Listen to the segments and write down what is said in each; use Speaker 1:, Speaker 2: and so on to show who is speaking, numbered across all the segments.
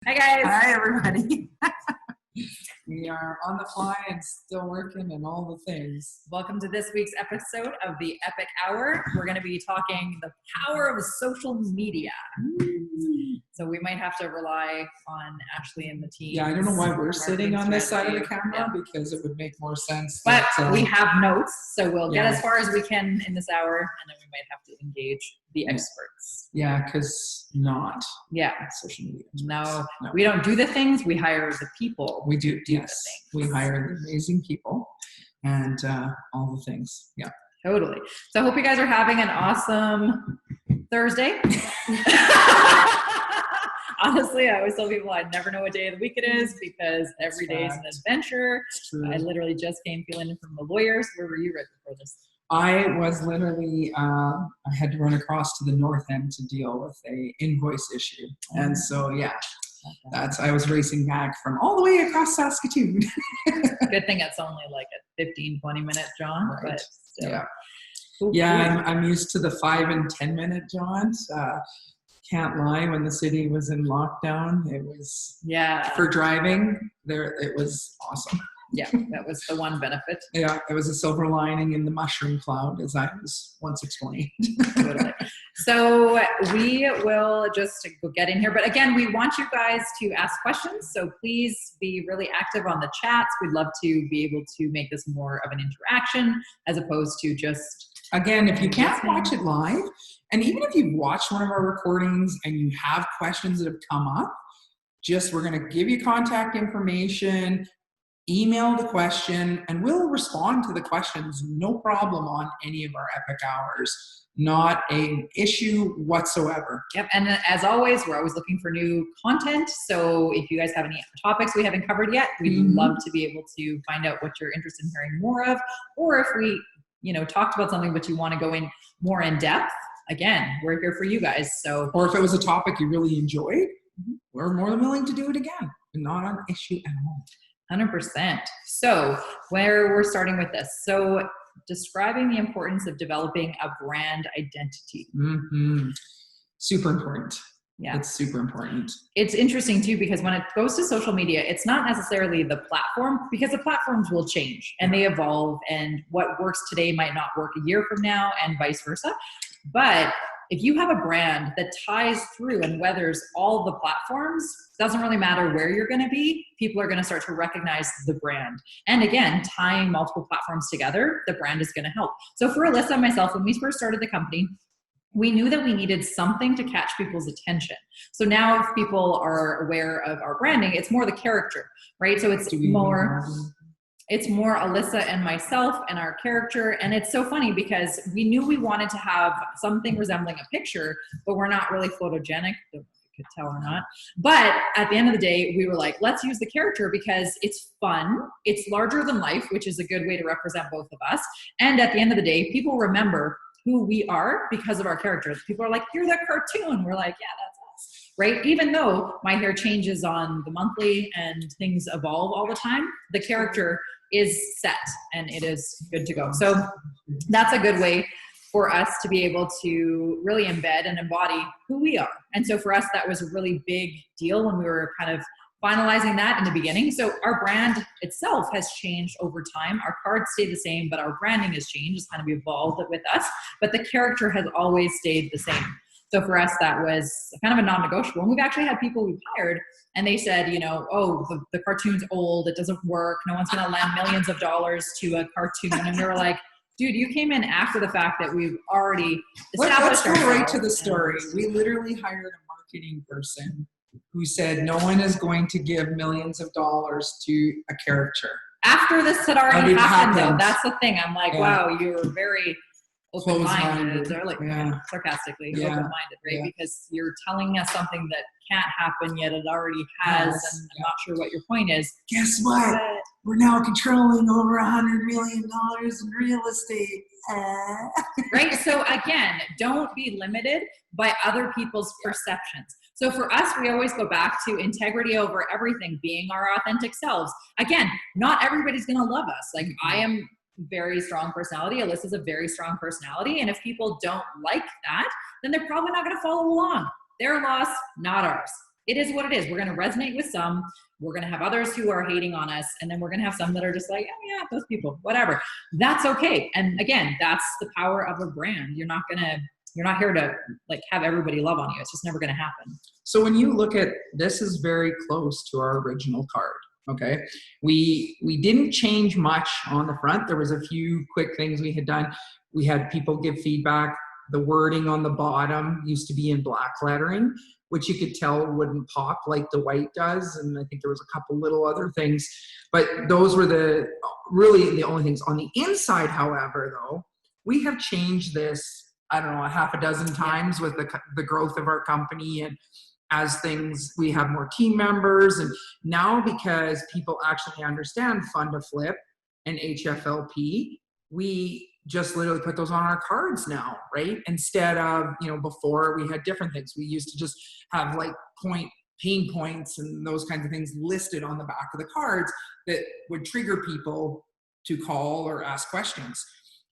Speaker 1: Hi guys.
Speaker 2: Hi everybody. We are on the fly and still working and all the things.
Speaker 1: Welcome to this week's episode of the Epic Hour. We're going to be talking the power of social media. So we might have to rely on Ashley and the team.
Speaker 2: Yeah, I don't know why we're sitting on this side of the camera because it would make more sense.
Speaker 1: But we have notes, so we'll get
Speaker 2: Yeah.
Speaker 1: as far as we can in this hour, and then we might have to engage the experts.
Speaker 2: Yeah, because not
Speaker 1: Yeah.
Speaker 2: social media.
Speaker 1: No, we don't do the things, we hire the people.
Speaker 2: We do,
Speaker 1: the
Speaker 2: yes. We hire the amazing people and all the things. Yeah.
Speaker 1: Totally. So I hope you guys are having an awesome Thursday. Honestly, I always tell people I never know what day of the week it is because every day is an adventure. I literally just came feeling from the lawyers. Where were you right before this?
Speaker 2: I was literally, I had to run across to the North End to deal with a invoice issue. And so, yeah, I was racing back from all the way across Saskatoon.
Speaker 1: Good thing it's only like a 15-20-minute jaunt,
Speaker 2: Right.
Speaker 1: but still.
Speaker 2: Yeah.
Speaker 1: Cool.
Speaker 2: Yeah, I'm used to the 5 and 10 minute jaunts. Can't lie, when the city was in lockdown, it was, for driving there, it was awesome.
Speaker 1: Yeah, that was the one benefit.
Speaker 2: Yeah, it was a silver lining in the mushroom cloud, as I was once explained.
Speaker 1: Totally. So we will just get in here. But again, we want you guys to ask questions. So please be really active on the chats. We'd love to be able to make this more of an interaction as opposed to just...
Speaker 2: Again, if you can't watch it live, and even if you've watched one of our recordings and you have questions that have come up, we're going to give you contact information, email the question, and we'll respond to the questions, no problem, on any of our Epic Hours. Not an issue whatsoever.
Speaker 1: Yep, and as always, we're always looking for new content. So if you guys have any topics we haven't covered yet, we'd love to be able to find out what you're interested in hearing more of. Or if we, talked about something but you want to go in more in depth, again, we're here for you guys. So,
Speaker 2: or if it was a topic you really enjoyed, we're more than willing to do it again. Not an issue at all.
Speaker 1: 100%. So where we're starting with this. So describing the importance of developing a brand identity.
Speaker 2: Super important.
Speaker 1: Yeah.
Speaker 2: It's super important.
Speaker 1: It's interesting too, because when it goes to social media, it's not necessarily the platform, because the platforms will change and they evolve, and what works today might not work a year from now, and vice versa. But if you have a brand that ties through and weathers all the platforms, doesn't really matter where you're going to be, people are going to start to recognize the brand. And again, tying multiple platforms together, the brand is going to help. So for Alyssa and myself, when we first started the company, we knew that we needed something to catch people's attention. So now if people are aware of our branding, it's more the character, right? So it's more Alyssa and myself and our character. And it's so funny because we knew we wanted to have something resembling a picture, but we're not really photogenic. Don't know if you could tell or not. But at the end of the day, we were like, let's use the character because it's fun. It's larger than life, which is a good way to represent both of us. And at the end of the day, people remember who we are because of our characters. People are like, you're that cartoon. We're like, yeah, that's us, right? Even though my hair changes on the monthly and things evolve all the time, the character is set and it is good to go. So that's a good way for us to be able to really embed and embody who we are. And so for us, that was a really big deal when we were kind of finalizing that in the beginning. So our brand itself has changed over time. Our cards stay the same, but our branding has changed. It's kind of evolved with us, but the character has always stayed the same. So for us, that was kind of a non-negotiable. And we've actually had people we've hired and they said, oh, the cartoon's old, it doesn't work. No one's going to lend millions of dollars to a cartoon. And we were like, dude, you came in after the fact that we've already established
Speaker 2: Let's go right to the story. We literally hired a marketing person who said no one is going to give millions of dollars to a character.
Speaker 1: After this had already happened, though, that's the thing. I'm like, wow, you were very open-minded, or like sarcastically open-minded, right? Because you're telling us something that can't happen yet it already has, and I'm not sure what your point is.
Speaker 2: Guess what? We're now controlling over $100 million in real estate.
Speaker 1: Right? So again, don't be limited by other people's perceptions. So for us, we always go back to integrity over everything, being our authentic selves. Again, not everybody's going to love us. Like I am very strong personality. Alyssa's a very strong personality. And if people don't like that, then they're probably not going to follow along. Their loss, not ours. it is what it is. We're going to resonate with some. We're going to have others who are hating on us. And then we're going to have some that are just like, oh yeah, those people, whatever. That's okay. And again, that's the power of a brand. You're not here to like have everybody love on you. It's just never going to happen.
Speaker 2: So when you look at, this is very close to our original card. Okay. We didn't change much on the front. There was a few quick things we had done. We had people give feedback. The wording on the bottom used to be in black lettering, which you could tell wouldn't pop like the white does. And I think there was a couple little other things, but those were really the only things. On the inside, however, though, we have changed this, I don't know, a half a dozen times with the growth of our company, and as we have more team members, and now because people actually understand fund to flip and HFLP, we just literally put those on our cards now, right? Instead of, before we had different things. We used to just have like pain points and those kinds of things listed on the back of the cards that would trigger people to call or ask questions.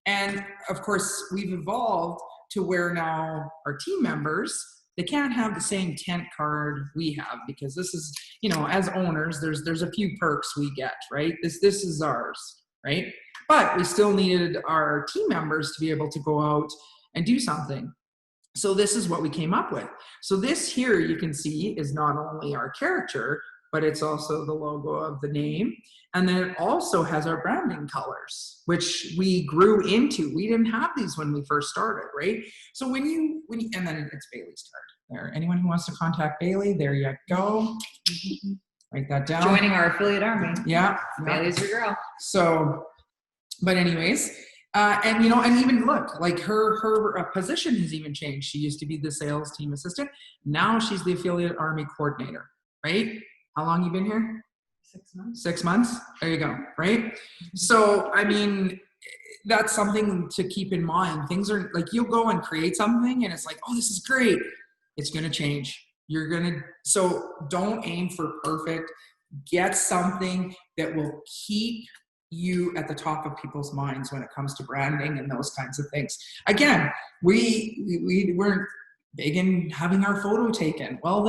Speaker 2: And of course, we've evolved to where now our team members, they can't have the same tent card we have, because this is, as owners, there's a few perks we get, right? This is ours, right? But we still needed our team members to be able to go out and do something. So this is what we came up with. So this here, you can see, is not only our character, but it's also the logo of the name. And then it also has our branding colors, which we grew into. We didn't have these when we first started, right? So when you and then it's Bailey's card there. Anyone who wants to contact Bailey, there you go. Write that down.
Speaker 1: Joining our affiliate army.
Speaker 2: Yeah.
Speaker 1: Bailey's your girl.
Speaker 2: So, but anyways, and even look, like her position has even changed. She used to be the sales team assistant. Now she's the affiliate army coordinator, right? How long you been here?
Speaker 1: 6 months.
Speaker 2: 6 months. There you go. Right. So, I mean, that's something to keep in mind. Things are like, you'll go and create something and it's like, oh, this is great. It's going to change. So don't aim for perfect. Get something that will keep you at the top of people's minds when it comes to branding and those kinds of things. Again, we weren't big in having our photo taken. Well,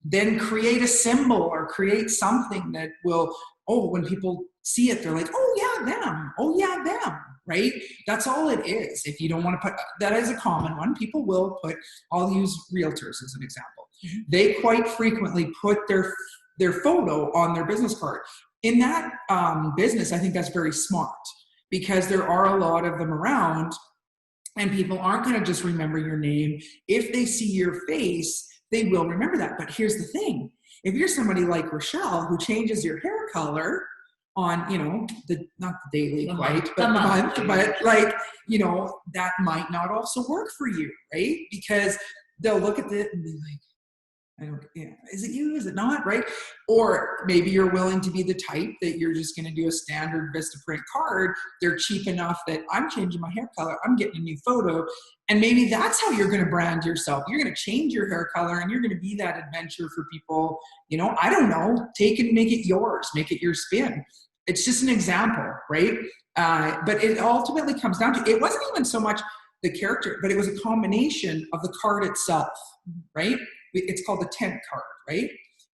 Speaker 2: then create a symbol or create something that will, when people see it, they're like, oh yeah, them. Oh yeah, them. Right? That's all it is. If you don't want to put, that is a common one. People will put, I'll use realtors as an example. They quite frequently put their photo on their business card. In that business, I think that's very smart, because there are a lot of them around and people aren't going to just remember your name. If they see your face, they will remember that. But here's the thing. If you're somebody like Rochelle who changes your hair color on, not the daily quite, but the month, but like, that might not also work for you, right? Because they'll look at it and be like, is it you? Is it not? Right? Or maybe you're willing to be the type that you're just going to do a standard Vistaprint card. They're cheap enough that I'm changing my hair color. I'm getting a new photo. And maybe that's how you're going to brand yourself. You're going to change your hair color and you're going to be that adventure for people. I don't know, take it and make it yours. Make it your spin. It's just an example, right? But it ultimately comes down to, it wasn't even so much the character, but it was a combination of the card itself, right? It's called the tent card, right?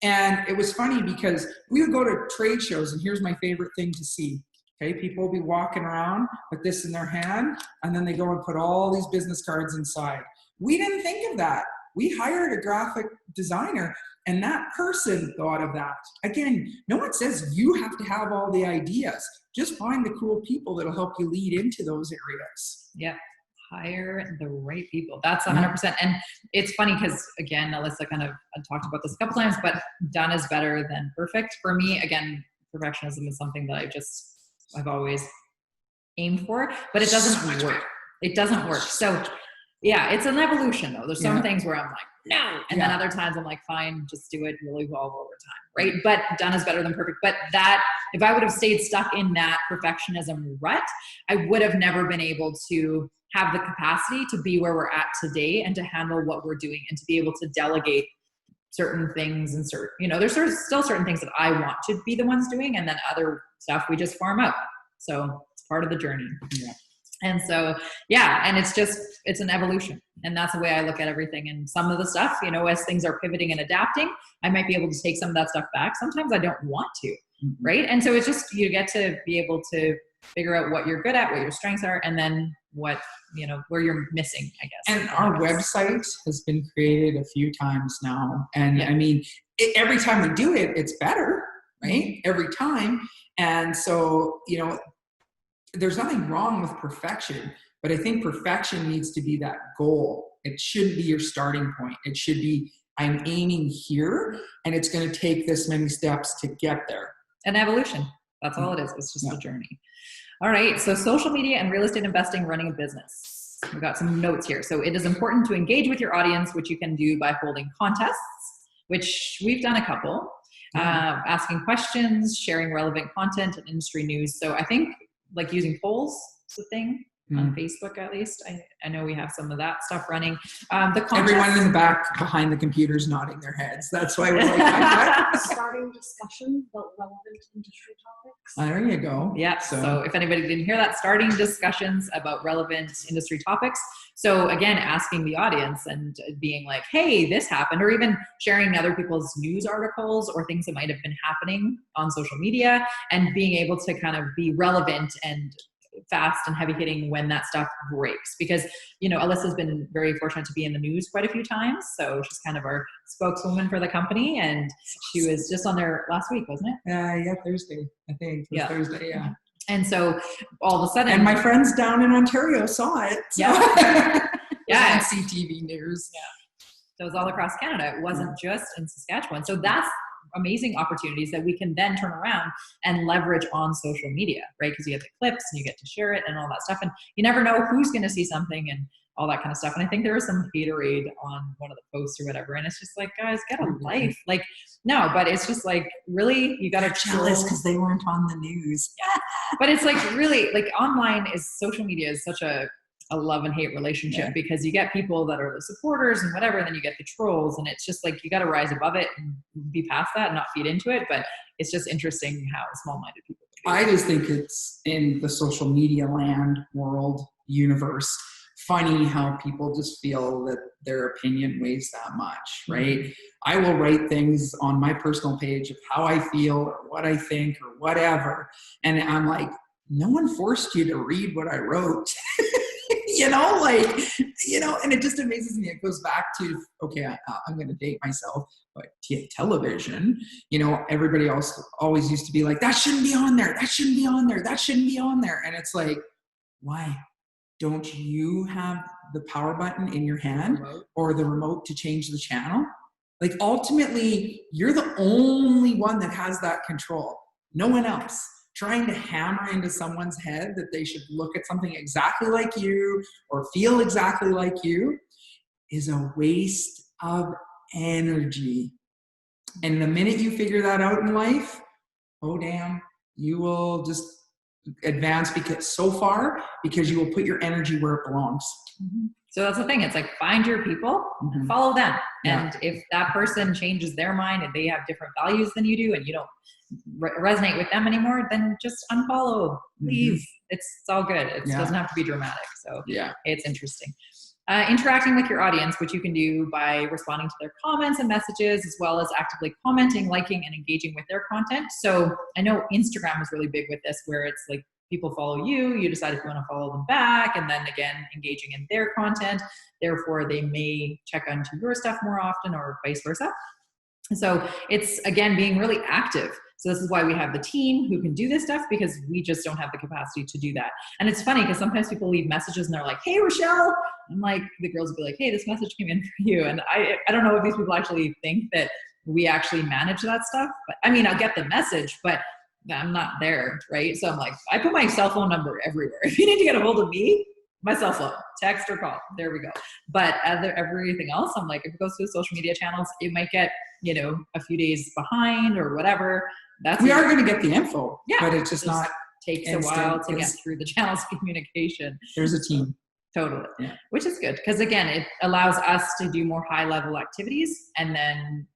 Speaker 2: And it was funny because we would go to trade shows, and here's my favorite thing to see. Okay, people will be walking around with this in their hand, and then they go and put all these business cards inside. We didn't think of that. We hired a graphic designer, and that person thought of that. Again, no one says you have to have all the ideas. Just find the cool people that'll help you lead into those areas.
Speaker 1: Yep. Hire the right people. That's 100%. And it's funny because, again, Alyssa kind of talked about this a couple times, but done is better than perfect. For me, again, perfectionism is something that I've always aimed for, but it doesn't work. It doesn't work. So yeah, it's an evolution though. There's some things where I'm like, no. And then other times I'm like, fine, just do it. We'll evolve over time. Right. But done is better than perfect. But if I would have stayed stuck in that perfectionism rut, I would have never been able to have the capacity to be where we're at today and to handle what we're doing and to be able to delegate certain things and there's still certain things that I want to be the ones doing, and then other stuff we just farm out. So it's part of the journey. Yeah. And so, yeah, and it's an evolution. And that's the way I look at everything. And some of the stuff, you know, as things are pivoting and adapting, I might be able to take some of that stuff back. Sometimes I don't want to, right? And so it's just, you get to be able to figure out what you're good at, what your strengths are, and then what, you know, where you're missing, I guess.
Speaker 2: And our website has been created a few times now. And I mean, every time we do it, it's better, right? Every time. And so, you know, there's nothing wrong with perfection, but I think perfection needs to be that goal. It shouldn't be your starting point. It should be, I'm aiming here, and it's going to take this many steps to get there.
Speaker 1: An evolution. That's all it is. It's just a journey. All right. So social media and real estate investing, running a business. We've got some notes here. So it is important to engage with your audience, which you can do by holding contests, which we've done a couple, asking questions, sharing relevant content and industry news. So I think like using polls is a thing on Facebook, at least. I know we have some of that stuff running.
Speaker 2: Everyone in the back behind the computers nodding their heads. That's why we're like,
Speaker 3: starting discussion about relevant industry topics.
Speaker 2: There you go.
Speaker 1: Yeah. So if anybody didn't hear that, starting discussions about relevant industry topics. So again, asking the audience and being like, hey, this happened, or even sharing other people's news articles or things that might have been happening on social media, and being able to kind of be relevant and fast and heavy hitting when that stuff breaks. Because, you know, Alyssa's been very fortunate to be in the news quite a few times. So she's kind of our spokeswoman for the company. And she was just on there last week, wasn't it?
Speaker 2: Yeah, Thursday, I think. It was Thursday, yeah.
Speaker 1: And so all of a sudden,
Speaker 2: and my friends down in Ontario saw it. So.
Speaker 1: Yeah.
Speaker 2: CTV News.
Speaker 1: Yeah. So it was all across Canada. It wasn't just in Saskatchewan. So that's amazing opportunities that we can then turn around and leverage on social media, right? Because you get the clips and you get to share it and all that stuff. And you never know who's going to see something and all that kind of stuff. And I think there was some haterade on one of the posts or whatever. And it's just like, guys, get a life. Like, no, but it's just like, really, you got to
Speaker 2: jealous because they weren't on the news.
Speaker 1: Yeah. But it's like, really, like online is, social media is such a love and hate relationship, because you get people that are the supporters and whatever, and then you get the trolls, and it's just like, you got to rise above it and be past that and not feed into it. But it's just interesting how small-minded people can be.
Speaker 2: I just think it's in the social media land, world, universe, funny how people just feel that their opinion weighs that much, right? I will write things on my personal page of how I feel or what I think or whatever, and I'm like, no one forced you to read what I wrote. You know, like, you know, and it just amazes me. It goes back to, okay, I'm going to date myself, but television, you know, everybody else always used to be like, that shouldn't be on there. That shouldn't be on there. That shouldn't be on there. And it's like, why? Don't you have the power button in your hand or the remote to change the channel? Like, ultimately, you're the only one that has that control. No one else. Trying to hammer into someone's head that they should look at something exactly like you or feel exactly like you is a waste of energy. And the minute you figure that out in life, oh damn, you will just advance because you will put your energy where it belongs.
Speaker 1: So that's the thing. It's like, find your people and follow them. And if that person changes their mind and they have different values than you do and you don't resonate with them anymore, then just unfollow, leave. It's all good. It doesn't have to be dramatic. So it's interesting. Interacting with your audience, which you can do by responding to their comments and messages, as well as actively commenting, liking, and engaging with their content. So I know Instagram is really big with this, where it's like, people follow you, you decide if you want to follow them back, and then again, engaging in their content. Therefore, they may check onto your stuff more often, or vice versa. So it's, again, being really active. So this is why we have the team who can do this stuff, because we just don't have the capacity to do that. And it's funny because sometimes people leave messages and they're like, hey, Rochelle. I'm like, the girls will be like, hey, this message came in for you. And I don't know if these people actually think that we actually manage that stuff. But I mean, I'll get the message, but I'm not there, right? So I'm like, I put my cell phone number everywhere. If you need to get a hold of me, my cell phone, text or call, there we go. But everything else, I'm like, if it goes to the social media channels, it might get, you know, a few days behind or whatever.
Speaker 2: We are going to get the info, but it's just not
Speaker 1: takes a while to get through the channels of communication.
Speaker 2: There's a team.
Speaker 1: Totally. Yeah. Which is good, because again, it allows us to do more high level activities, and then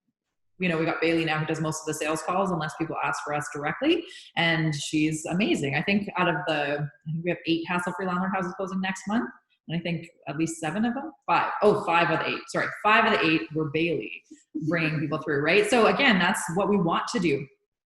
Speaker 1: we got Bailey now who does most of the sales calls unless people ask for us directly. And she's amazing. I think I think we have 8 hassle-free landlord houses closing next month. And I think at least 7 of them, 5 of the 8, sorry, 5 of the 8 were Bailey bringing people through, right? So again, that's what we want to do.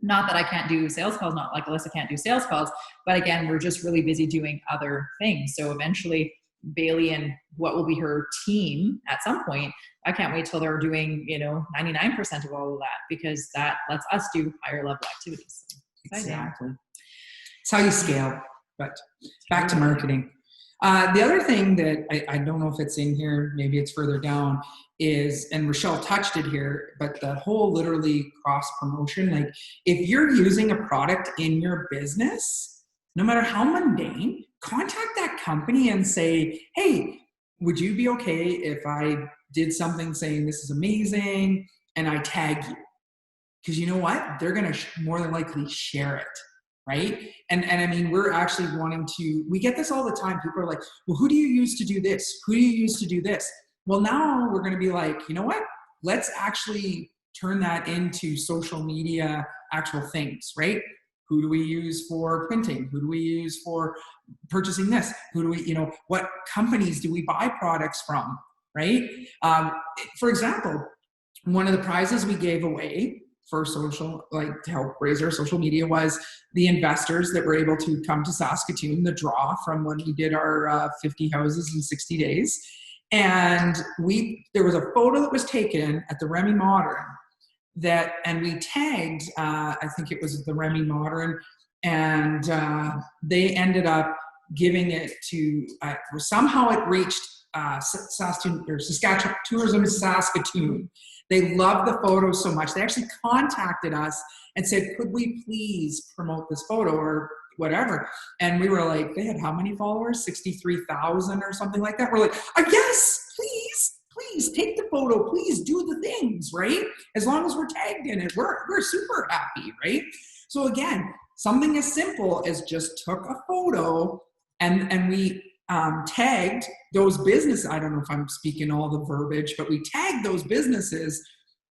Speaker 1: Not that I can't do sales calls, not like Alyssa can't do sales calls, but again, we're just really busy doing other things. So eventually Bailey and what will be her team at some point, I can't wait till they're doing, 99% of all of that, because that lets us do higher level activities.
Speaker 2: Exactly. It's how you scale. But back to marketing. The other thing that I don't know if it's in here, maybe it's further down, is, and Rochelle touched it here, but the whole literally cross promotion, like if you're using a product in your business, no matter how mundane, contact that company and say, hey, would you be okay if I did something saying this is amazing and I tag you? Because you know what? They're going to more than likely share it. Right? And I mean, we're actually we get this all the time. People are like, well, who do you use to do this? Who do you use to do this? Well, now we're going to be like, you know what? Let's actually turn that into social media, actual things, right? Who do we use for printing? Who do we use for purchasing this? Who do we, what companies do we buy products from, right? For example, one of the prizes we gave away for social, like to help raise our social media, was the investors that were able to come to Saskatoon, the draw from when we did our 50 houses in 60 days. And there was a photo that was taken at the Remy Modern and we tagged, I think it was the Remy Modern, and they ended up giving it to, somehow it reached Saskatoon, or Saskatchewan, Tourism Saskatoon. They loved the photo so much. They actually contacted us and said, could we please promote this photo or whatever? And we were like, they had how many followers? 63,000 or something like that. We're like, yes, please take the photo. Please do the things, right? As long as we're tagged in it, we're super happy, right? So again, something as simple as just took a photo and we tagged those businesses. I don't know if I'm speaking all the verbiage, but we tagged those businesses,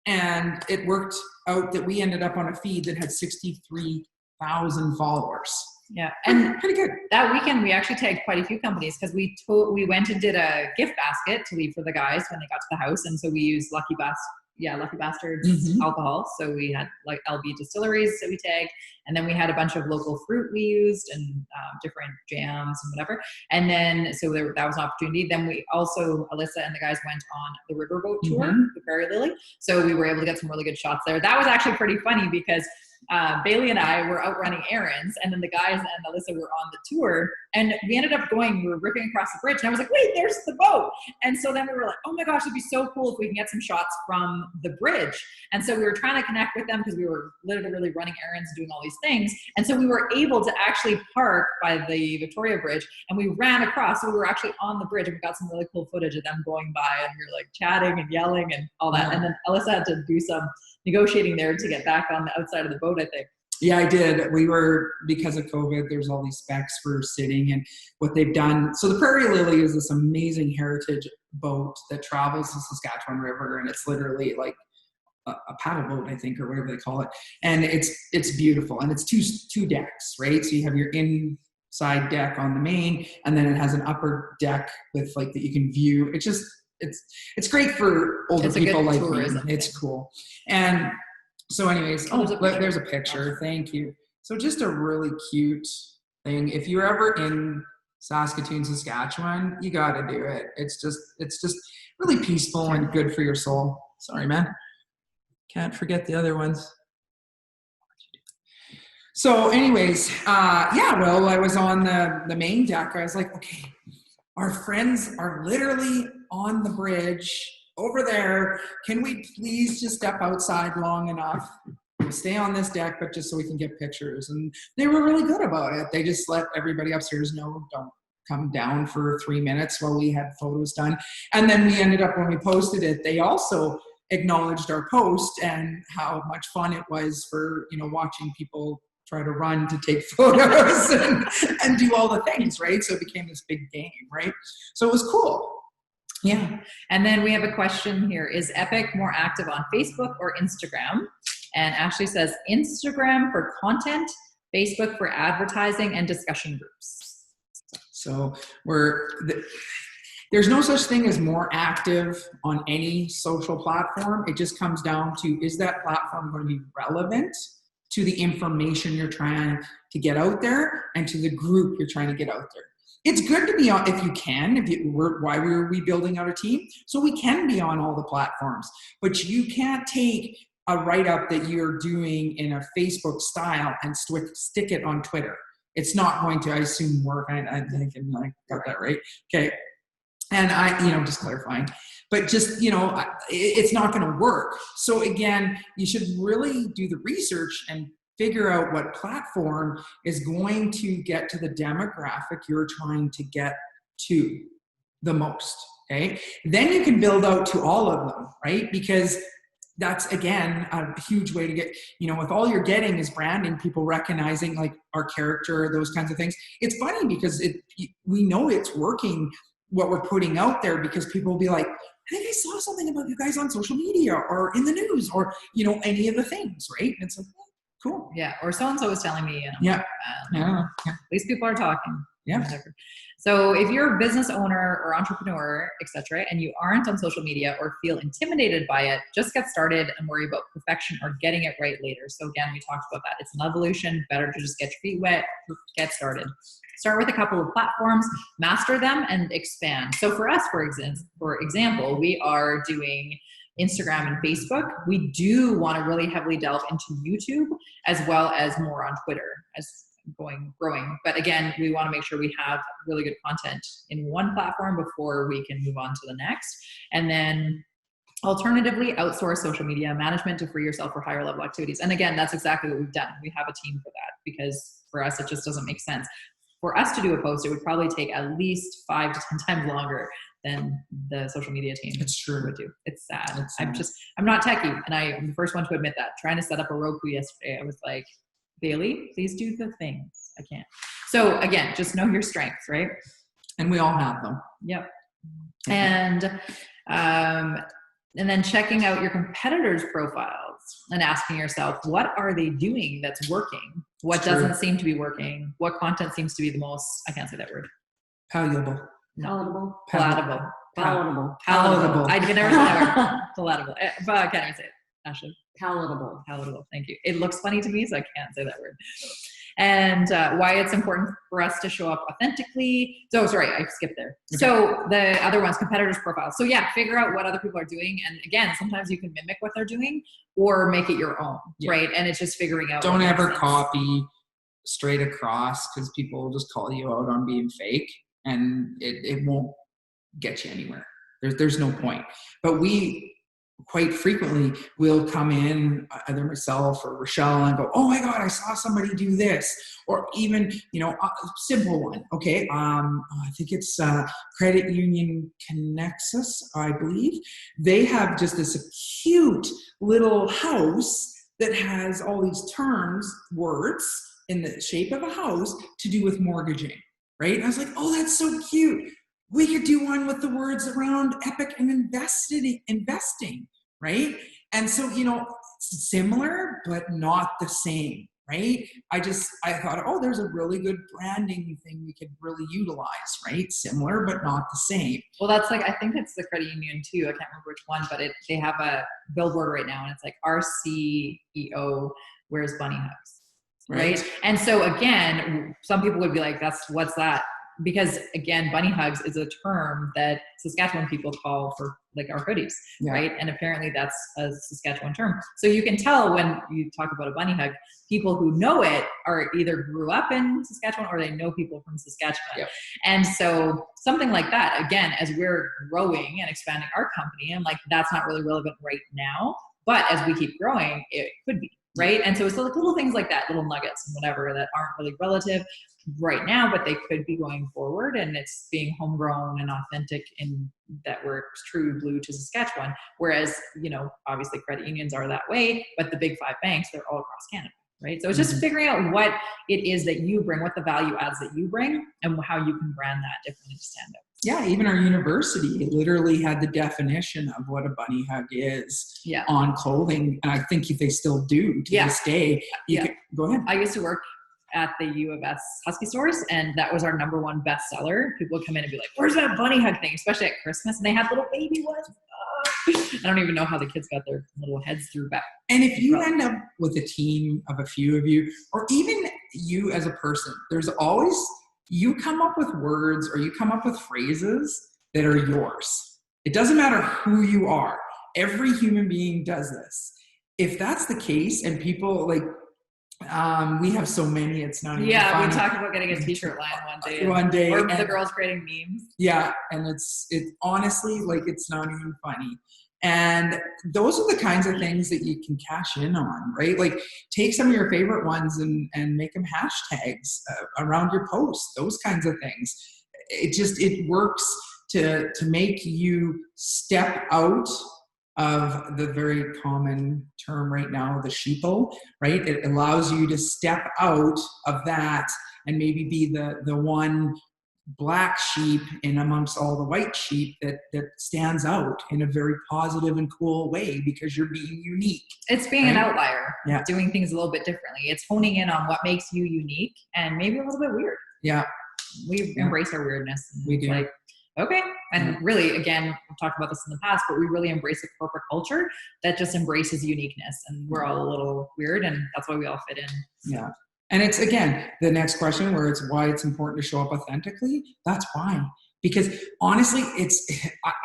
Speaker 2: and it worked out that we ended up on a feed that had 63,000 followers.
Speaker 1: Yeah, and
Speaker 2: pretty good.
Speaker 1: That weekend, we actually tagged quite a few companies because we went and did a gift basket to leave for the guys when they got to the house, and so we used Lucky Bastards alcohol. So we had like LB Distilleries that we tagged, and then we had a bunch of local fruit we used and different jams and whatever. And then so that was an opportunity. Then we also, Alyssa and the guys went on the riverboat tour, the Prairie Lily. So we were able to get some really good shots there. That was actually pretty funny because Bailey and I were out running errands, and then the guys and Alyssa were on the tour, and we ended up we were ripping across the bridge, and I was like, wait, there's the boat. And so then we were like, oh my gosh, it'd be so cool if we can get some shots from the bridge. And so we were trying to connect with them because we were literally running errands and doing all these things. And so we were able to actually park by the Victoria Bridge, and we ran across. So we were actually on the bridge, and we got some really cool footage of them going by, and we were like chatting and yelling and all that. And then Alyssa had to do some negotiating there to get back on the outside of the boat, I think.
Speaker 2: Yeah, I did. We were, because of COVID, there's all these specs for sitting and what they've done. So the Prairie Lily is this amazing heritage boat that travels the Saskatchewan River, and it's literally like a paddle boat, I think, or whatever they call it. And it's beautiful, and it's two decks, right? So you have your inside deck on the main, and then it has an upper deck with like that you can view. It's just it's great for older people like me. It's cool. And so anyways, there's a picture. Thank you. So just a really cute thing. If you're ever in Saskatoon, Saskatchewan, you got to do it. It's just really peaceful and good for your soul. Sorry, man. Can't forget the other ones. So anyways, well, I was on the main deck. I was like, okay, our friends are literally on the bridge over there. Can we please just step outside long enough? We'll stay on this deck, but just so we can get pictures. And they were really good about it. They just let everybody upstairs know, don't come down for 3 minutes while we had photos done. And then we ended up, when we posted it, they also acknowledged our post and how much fun it was for, watching people try to run to take photos and do all the things, right? So it became this big game, right? So it was cool. Yeah.
Speaker 1: And then we have a question here. Is Epic more active on Facebook or Instagram? And Ashley says Instagram for content, Facebook for advertising and discussion groups.
Speaker 2: So there's no such thing as more active on any social platform. It just comes down to, is that platform going to be relevant to the information you're trying to get out there and to the group you're trying to get out there? It's good to be on, if you can, why were we building out a team? So we can be on all the platforms, but you can't take a write-up that you're doing in a Facebook style and stick it on Twitter. It's not going to, I assume, work. I think I got that right. Okay. And just clarifying, but just, it's not going to work. So again, you should really do the research and figure out what platform is going to get to the demographic you're trying to get to the most. Okay. Then you can build out to all of them, right? Because that's, again, a huge way to get, if all you're getting is branding, people recognizing like our character, those kinds of things. It's funny because we know it's working, what we're putting out there, because people will be like, I think I saw something about you guys on social media or in the news or, any of the things, right? And it's like, oh, cool.
Speaker 1: Yeah. Or so-and-so was telling me,
Speaker 2: Yeah.
Speaker 1: At least people are talking.
Speaker 2: Yeah.
Speaker 1: Whatever. So if you're a business owner or entrepreneur, etc., and you aren't on social media or feel intimidated by it, just get started and worry about perfection or getting it right later. So again, we talked about that. It's an evolution. Better to just get your feet wet, get started. Start with a couple of platforms, master them, and expand. So for us, for example, we are doing Instagram and Facebook. We do want to really heavily delve into YouTube as well as more on Twitter as growing. But again, we want to make sure we have really good content in one platform before we can move on to the next. And then alternatively, outsource social media management to free yourself for higher level activities. And again, that's exactly what we've done. We have a team for that because for us, it just doesn't make sense. For us to do a post, it would probably take at least 5 to 10 times longer than the social media team would do. It's sad. I'm not techie, and I'm the first one to admit that. Trying to set up a Roku yesterday, I was like, Bailey, please do the things. I can't. So again, just know your strengths, right?
Speaker 2: And we all have them.
Speaker 1: Yep. And then checking out your competitors' profiles and asking yourself, what are they doing that's working? What doesn't seem to be working? What content seems to be the most, I can't say that word.
Speaker 2: Palatable.
Speaker 1: No.
Speaker 3: Palatable.
Speaker 1: Palatable.
Speaker 3: Palatable.
Speaker 1: Palatable. I can never say that word. Palatable. But I can't even say it. Ashley.
Speaker 3: Palatable.
Speaker 1: Palatable. Thank you. It looks funny to me, so I can't say that word. And why it's important for us to show up authentically. So sorry, I skipped there. Okay. So the other one's competitors' profiles. So yeah, figure out what other people are doing. And again, sometimes you can mimic what they're doing or make it your own, right? And it's just figuring out.
Speaker 2: Don't ever copy straight across, because people will just call you out on being fake, and it won't get you anywhere. There's no point. But we quite frequently will come in, either myself or Rochelle, and go, oh my God, I saw somebody do this. Or even, a simple one. Okay. I think it's Credit Union Connexus, I believe. They have just this cute little house that has all these terms, words in the shape of a house to do with mortgaging, right? And I was like, oh, that's so cute. We could do one with the words around Epic and investing, right? And so, similar, but not the same, right? I thought, oh, there's a really good branding thing we could really utilize, right? Similar, but not the same.
Speaker 1: Well, that's like, I think it's the credit union too. I can't remember which one, but they have a billboard right now, and it's like our CEO wears bunny hugs, right? And so again, some people would be like, what's that? Because again, bunny hugs is a term that Saskatchewan people call for like our hoodies, right? And apparently that's a Saskatchewan term. So you can tell when you talk about a bunny hug, people who know it are either grew up in Saskatchewan or they know people from Saskatchewan. And so something like that, again, as we're growing and expanding our company, I'm like, that's not really relevant right now, but as we keep growing, it could be, right? And so it's like little things like that, little nuggets and whatever that aren't really relative right now, but they could be going forward, and it's being homegrown and authentic in that we're true blue to Saskatchewan. Whereas, obviously credit unions are that way, but the big 5 banks, they're all across Canada, right? So it's just figuring out what it is that you bring, what the value adds that you bring, and how you can brand that differently to stand out.
Speaker 2: Yeah, even our university literally had the definition of what a bunny hug is
Speaker 1: Yeah.
Speaker 2: on clothing. And I think they still do to this day. Go ahead.
Speaker 1: I used to work at the U of S Husky stores, and that was our number one bestseller. People would come in and be like, where's that bunny hug thing? Especially at Christmas. And they had little baby ones. I don't even know how the kids got their little heads through back.
Speaker 2: And if you end up with a team of a few of you, or even you as a person, there's always, you come up with words or you come up with phrases that are yours. It doesn't matter who you are. Every human being does this. If that's the case, and people like, we have so many, it's not even funny.
Speaker 1: We talked about getting a t-shirt line
Speaker 2: one day.
Speaker 1: Or the girls creating memes.
Speaker 2: Yeah, and it's honestly, like, it's not even funny. And those are the kinds of things that you can cash in on, right? Like, take some of your favorite ones and make them hashtags around your posts, those kinds of things. It works to make you step out of the very common term right now, the sheeple, right? It allows you to step out of that and maybe be the one black sheep in amongst all the white sheep that stands out in a very positive and cool way because you're being unique.
Speaker 1: It's being an outlier, doing things a little bit differently. It's honing in on what makes you unique and maybe a little bit weird.
Speaker 2: Yeah.
Speaker 1: We embrace our weirdness.
Speaker 2: We do.
Speaker 1: Like, okay. And really, again, we've talked about this in the past, but we really embrace a corporate culture that just embraces uniqueness. And we're all a little weird, and that's why we all fit in.
Speaker 2: Yeah. And it's, again, the next question where it's why it's important to show up authentically. That's why. Because honestly,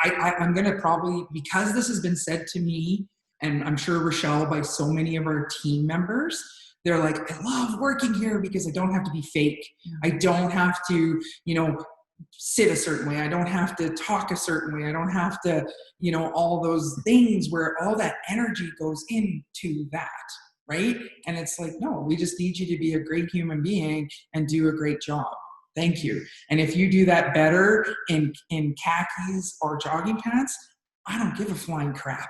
Speaker 2: I'm going to probably, because this has been said to me, and I'm sure Rochelle, by so many of our team members, they're like, I love working here because I don't have to be fake. I don't have to, sit a certain way. I don't have to talk a certain way. I don't have to, all those things where all that energy goes into that. Right? And it's like, no, we just need you to be a great human being and do a great job. Thank you. And if you do that better in khakis or jogging pants, I don't give a flying crap.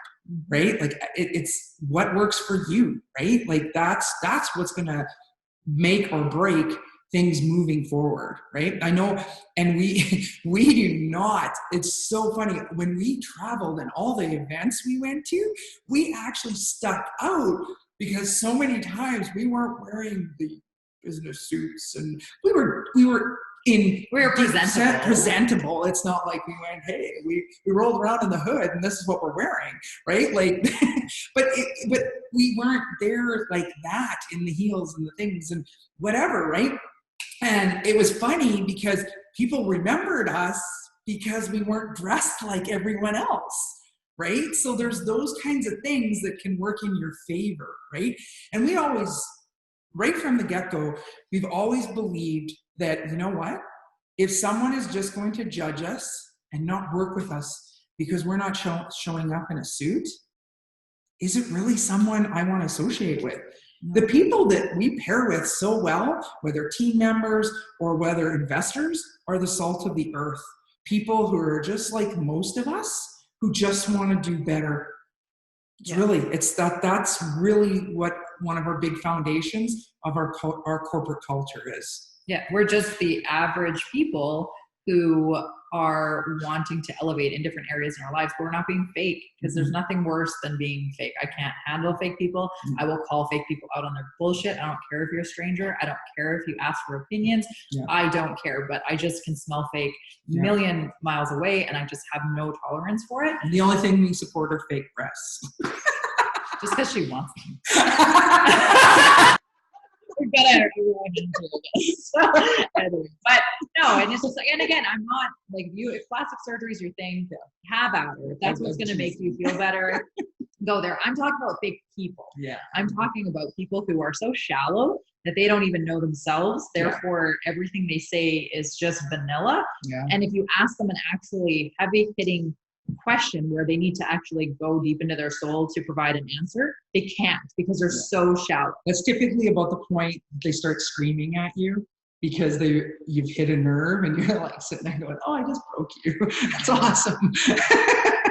Speaker 2: Right? Like, it's what works for you, right? Like, that's what's going to make or break things moving forward, right? I know, and we do not, it's so funny, when we traveled and all the events we went to, we actually stuck out because so many times we weren't wearing the business suits, and we were presentable. It's not like we went, hey, we rolled around in the hood and this is what we're wearing, right? Like, but we weren't there like that in the heels and the things and whatever, right? And it was funny because people remembered us because we weren't dressed like everyone else, right? So there's those kinds of things that can work in your favor, right? And we always, right from the get-go, we've always believed that, you know what? If someone is just going to judge us and not work with us because we're not showing up in a suit, is it really someone I want to associate with? The people that we pair with so well, whether team members or whether investors, are the salt of the earth. People who are just like most of us, who just want to do better. That's really what one of our big foundations of our corporate culture is. Yeah,
Speaker 1: we're just the average people who are wanting to elevate in different areas in our lives, but we're not being fake, because there's nothing worse than being fake. I can't handle fake people. I will call fake people out on their bullshit. I don't care if you're a stranger. I don't care if you ask for opinions. I don't care, but I just can smell fake a million miles away, and I just have no tolerance for it.
Speaker 2: And the only thing we support are fake breasts.
Speaker 1: Just because she wants them. We're gonna everyone into this. But no, and it's just like, and again, I'm not like, if plastic surgery is your thing, have at it. If that's what's gonna make you feel better, go there. I'm talking about fake people.
Speaker 2: Yeah.
Speaker 1: I'm talking about people who are so shallow that they don't even know themselves. Therefore, everything they say is just vanilla.
Speaker 2: Yeah.
Speaker 1: And if you ask them an actually heavy hitting question where they need to actually go deep into their soul to provide an answer, they can't, because they're so shallow.
Speaker 2: That's typically about the point they start screaming at you because you've hit a nerve and you're like sitting there going, oh, I just broke you. That's awesome.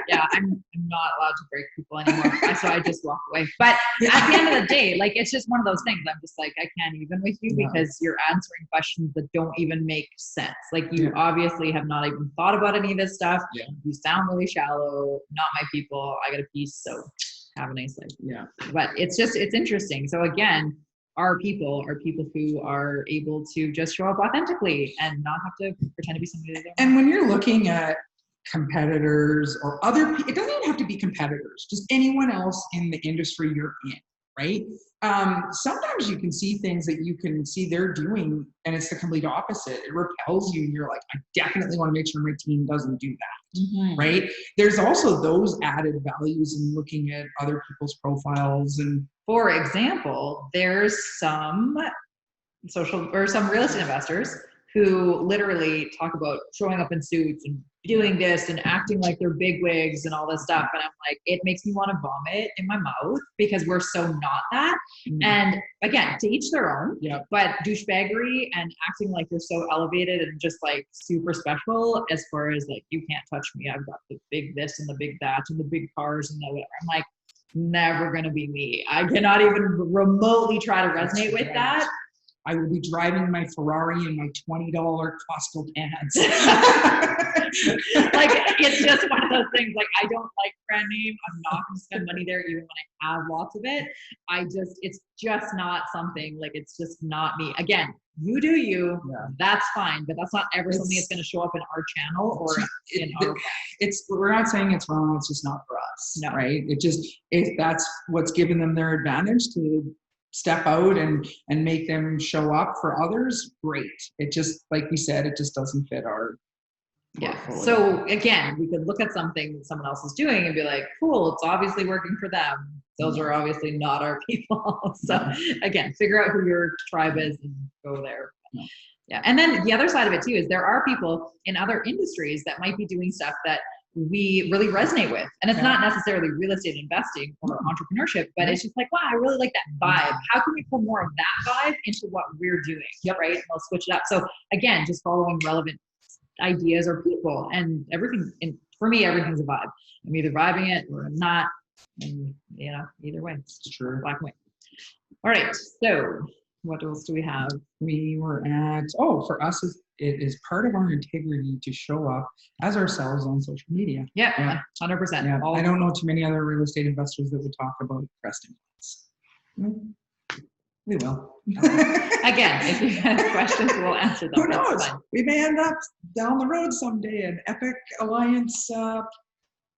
Speaker 1: Yeah, I'm not allowed to break people anymore, so I just walk away. But at the end of the day, like, it's just one of those things. I'm just like, I can't even with you because you're answering questions that don't even make sense. Like, you obviously have not even thought about any of this stuff.
Speaker 2: Yeah.
Speaker 1: You sound really shallow. Not my people. I got a piece, so have a nice life.
Speaker 2: Yeah.
Speaker 1: But it's interesting. So again, our people are people who are able to just show up authentically and not have to pretend to be somebody they don't.
Speaker 2: And when you're looking at competitors or other, it doesn't even have to be competitors, just anyone else in the industry you're in, right? Sometimes you can see things that you can see they're doing and it's the complete opposite. It repels you and you're like, I definitely want to make sure my team doesn't do that, right? There's also those added values in looking at other people's profiles. And
Speaker 1: for example, there's some some real estate investors who literally talk about showing up in suits and doing this and acting like they're bigwigs and all this stuff. And I'm like, it makes me want to vomit in my mouth because we're so not that. And again, to each their own, but douchebaggery and acting like you're so elevated and just like super special as far as like, you can't touch me. I've got the big this and the big that and the big cars and the whatever. I'm like, never going to be me. I cannot even remotely try to resonate with that.
Speaker 2: I will be driving my Ferrari in my $20 Costco pants.
Speaker 1: Like, it's just one of those things. Like, I don't like brand name. I'm not going to spend money there even when I have lots of it. It's just not something, like, it's just not me. Again, you do you, that's fine, but that's not ever something that's going to show up in our channel or in our.
Speaker 2: We're not saying it's wrong. It's just not for us, right? If that's what's given them their advantage to step out and make them show up for others, great. It just, like we said, it just doesn't fit our portfolio.
Speaker 1: So again, we could look at something that someone else is doing and be like, cool, it's obviously working for them. Those are obviously not our people. So again, figure out who your tribe is and go there. Yeah. And then the other side of it too is there are people in other industries that might be doing stuff that we really resonate with. And it's not necessarily real estate investing or entrepreneurship, but it's just like, wow, I really like that vibe. How can we pull more of that vibe into what we're doing? Right? And we'll switch it up. So again, just following relevant ideas or people, and everything. And for me, everything's a vibe. I'm either vibing it or I'm not. And either way, it's true. Black and white. All right. So what else do we have?
Speaker 2: We were at, for us, it is part of our integrity to show up as ourselves on social media.
Speaker 1: 100%.
Speaker 2: Yeah. I don't know too many other real estate investors that would talk about resting place. We will.
Speaker 1: Again, if you have questions, we'll answer them.
Speaker 2: Who knows? We may end up down the road someday an Epic Alliance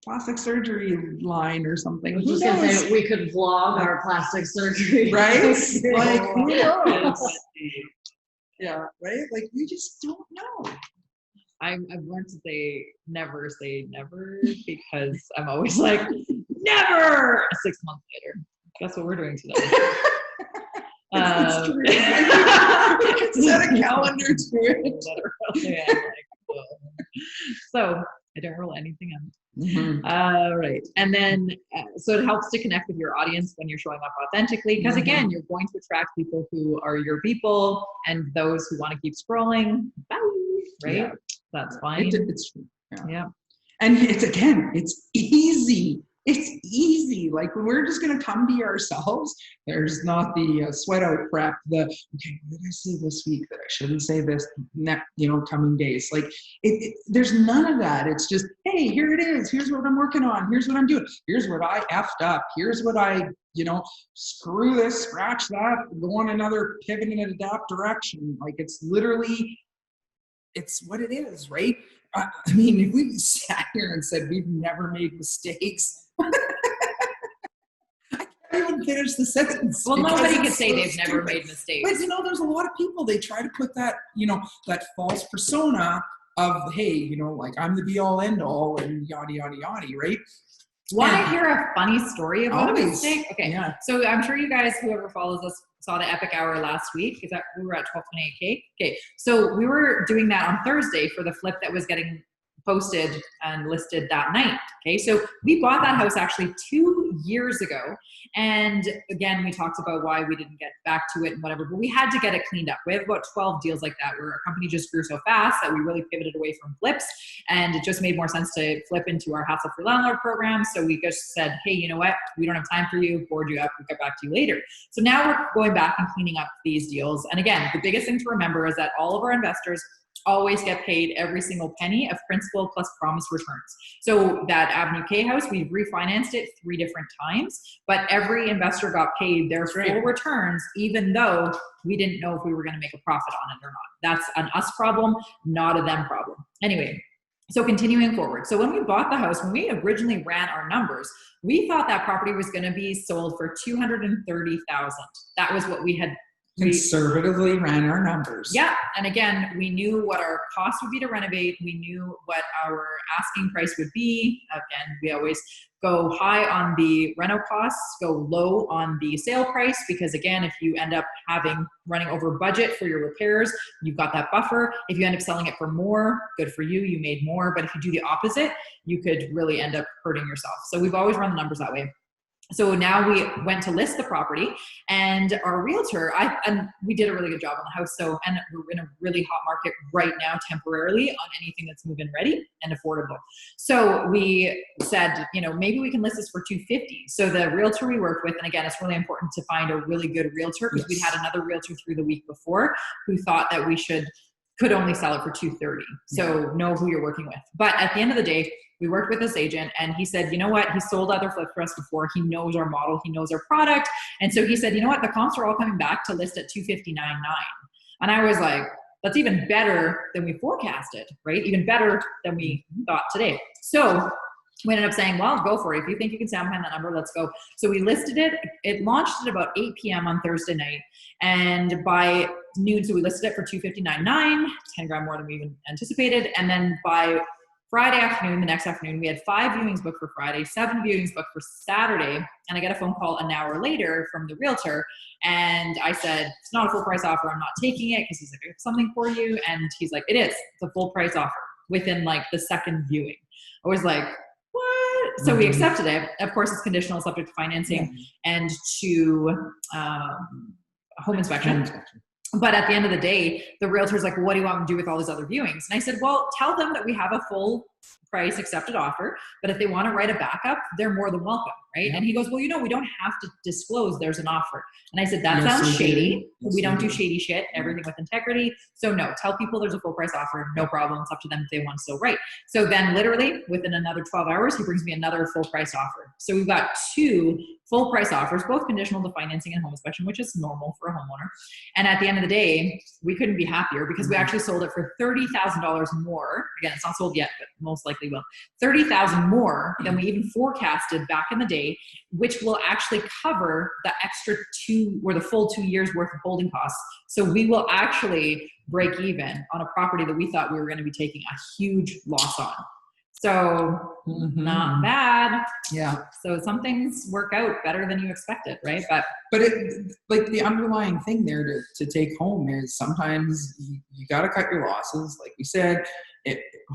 Speaker 2: plastic surgery line or something.
Speaker 3: I was just gonna say, we could vlog our plastic surgery.
Speaker 2: Right? Like, who knows? Yeah, right? Like, we just don't know.
Speaker 1: I've learned to say never because I'm always like, never! 6 months later. Guess what we're doing today?
Speaker 2: It's true. We can set a calendar to it.
Speaker 1: So I don't roll anything out. Right. And then, so it helps to connect with your audience when you're showing up authentically, because again, you're going to attract people who are your people and those who want to keep scrolling. Bye. Right. Yeah. That's fine.
Speaker 2: It's true.
Speaker 1: Yeah.
Speaker 2: And it's easy. It's easy. Like, when we're just going to come be ourselves, there's not the sweat out prep, okay, what did I say this week that I shouldn't say this coming days? Like, there's none of that. It's just, hey, here it is. Here's what I'm working on. Here's what I'm doing. Here's what I effed up. Here's what I, screw this, scratch that, go on another pivot and adapt direction. Like, it's literally, it's what it is, right? I mean, if we sat here and said we've never made mistakes, I can't even finish the sentence.
Speaker 1: Well, nobody can say they've never made mistakes.
Speaker 2: But there's a lot of people, they try to put that, that false persona of, hey, like, I'm the be all end all and yada, yada, yada, right?
Speaker 1: Want to hear a funny story about a mistake? Okay.
Speaker 2: Yeah.
Speaker 1: So I'm sure you guys, whoever follows us, saw the Epic Hour last week. We were at 1228K. Okay. So we were doing that on Thursday for the flip that was getting posted and listed that night. Okay. So we bought that house actually 2 years ago. And again, we talked about why we didn't get back to it and whatever, but we had to get it cleaned up. We have about 12 deals like that where our company just grew so fast that we really pivoted away from flips, and it just made more sense to flip into our hassle-free landlord program. So we just said, hey, you know what? We don't have time for you, board you up, we'll get back to you later. So now we're going back and cleaning up these deals. And again, the biggest thing to remember is that all of our investors always get paid every single penny of principal plus promised returns. So that Avenue K house, we've refinanced it 3 different times, but every investor got paid their full returns, even though we didn't know if we were going to make a profit on it or not. That's an us problem, not a them problem. Anyway, so continuing forward. So when we bought the house, when we originally ran our numbers, we thought that property was going to be sold for $230,000. That was what we had
Speaker 2: conservatively ran our numbers.
Speaker 1: Yeah. And again, we knew what our cost would be to renovate. We knew what our asking price would be. Again, we always go high on the reno costs, go low on the sale price, because again, if you end up running over budget for your repairs, you've got that buffer. If you end up selling it for more, good for you, you made more. But if you do the opposite, you could really end up hurting yourself. So we've always run the numbers that way. So now we went to list the property, and our realtor, and we did a really good job on the house. So, and we're in a really hot market right now, temporarily, on anything that's move-in ready and affordable. So we said, you know, maybe we can list this for $250. So the realtor we worked with, and again, it's really important to find a really good realtor, because we'd had another realtor through the week before who thought that we could only sell it for $230. So know who you're working with. But at the end of the day, we worked with this agent, and he said, you know what? He sold other flips for us before. He knows our model. He knows our product. And so he said, you know what? The comps are all coming back to list at $259.9. And I was like, that's even better than we forecasted, right? Even better than we thought today. So we ended up saying, well, go for it. If you think you can stand behind that number, let's go. So we listed it. It launched at about 8 p.m. on Thursday night. And by noon, so we listed it for $259.9, 10 grand more than we even anticipated. And then by Friday afternoon, the next afternoon, we had 5 viewings booked for Friday, 7 viewings booked for Saturday. And I get a phone call an hour later from the realtor. And I said, it's not a full price offer. I'm not taking it, because he's like, I have something for you. And he's like, it is. It's a full price offer within like the second viewing. I was like, what? So we accepted it. Of course, it's conditional, subject to financing and to home inspection. But at the end of the day, the realtor's like, well, what do you want me to do with all these other viewings? And I said, well, tell them that we have a full price accepted offer, but if they want to write a backup, they're more than welcome, right? And he goes, well, you know, we don't have to disclose there's an offer. And I said, that sounds shady. We don't do shady shit, everything with integrity. So no, tell people there's a full price offer, no problem. It's up to them if they want to still write. So then literally within another 12 hours, he brings me another full price offer. So we've got 2 full price offers, both conditional to financing and home inspection, which is normal for a homeowner. And at the end of the day, we couldn't be happier, because we actually sold it for $30,000 more. Again, it's not sold yet, but most likely will. $30,000 more than we even forecasted back in the day, which will actually cover the extra 2 or the full 2 years worth of holding costs. So we will actually break even on a property that we thought we were going to be taking a huge loss on. So not bad.
Speaker 2: Yeah.
Speaker 1: So some things work out better than you expected, right?
Speaker 2: But it, like, the underlying thing there to take home is sometimes you got to cut your losses. Like we said,